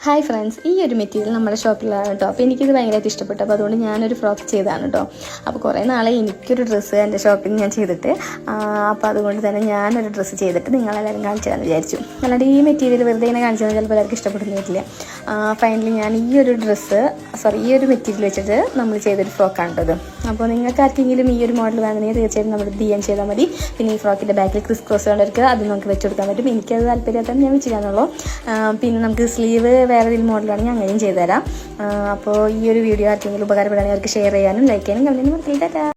Hi friends, ഈ ഒരു material നമ്മുടെ ഷോപ്പിലാണ് കേട്ടോ. അപ്പോൾ എനിക്കിത് ഭയങ്കരമായിട്ട് ഇഷ്ടപ്പെട്ടു. അപ്പോൾ അതുകൊണ്ട് ഞാനൊരു ഫ്രോക്ക് ചെയ്തതാണ് കേട്ടോ. അപ്പോൾ കുറേ നാളെ എനിക്കൊരു ഡ്രസ്സ് എൻ്റെ ഷോപ്പിൽ ഞാൻ ചെയ്തിട്ട്, അപ്പോൾ അതുകൊണ്ട് തന്നെ ഞാനൊരു ഡ്രസ്സ് ചെയ്തിട്ട് നിങ്ങളെല്ലാവരും കാണിച്ചു തരാമെന്ന് വിചാരിച്ചു. അല്ലാണ്ട് ഈ മെറ്റീരിയൽ വെറുതെ ഇങ്ങനെ കാണിച്ചു തന്നാൽ ചിലപ്പോൾ എല്ലാവർക്കും ഇഷ്ടപ്പെടുന്ന വരില്ല. ഫൈനലി ഞാൻ ഈ ഒരു മെറ്റീരിയൽ വെച്ചിട്ട് നമ്മൾ ചെയ്തൊരു ഫ്രോക്കാണ് കേട്ടോ. അപ്പോൾ നിങ്ങൾക്ക് ആർക്കെങ്കിലും ഈ ഒരു മോഡൽ വേണമെങ്കിൽ തീർച്ചയായിട്ടും നമ്മൾ DM ചെയ്താൽ മതി. പിന്നെ ഈ ഫ്രോക്കിൻ്റെ ബാക്കിൽ ക്രിസ് ക്രോസ് കണ്ടവർക്ക് അത് നമുക്ക് വെച്ച് കൊടുക്കാൻ പറ്റും. എനിക്കത് താല്പര്യമായിട്ടാണ് ഞാൻ വെച്ചില്ലാന്നുള്ളൂ. പിന്നെ നമുക്ക് സ്ലീവ് വേറെ ഒരു മോഡലാണെങ്കിൽ അങ്ങനെയും ചെയ്തുതരാം. അപ്പോൾ ഈ ഒരു വീഡിയോ ആർക്കെങ്കിലും ഉപകാരപ്പെടുകയാണെങ്കിൽ അവർക്ക് ഷെയർ ചെയ്യാനും ലൈക്ക് ചെയ്യാനും കമൻറ്റിനും മറക്കില്ല.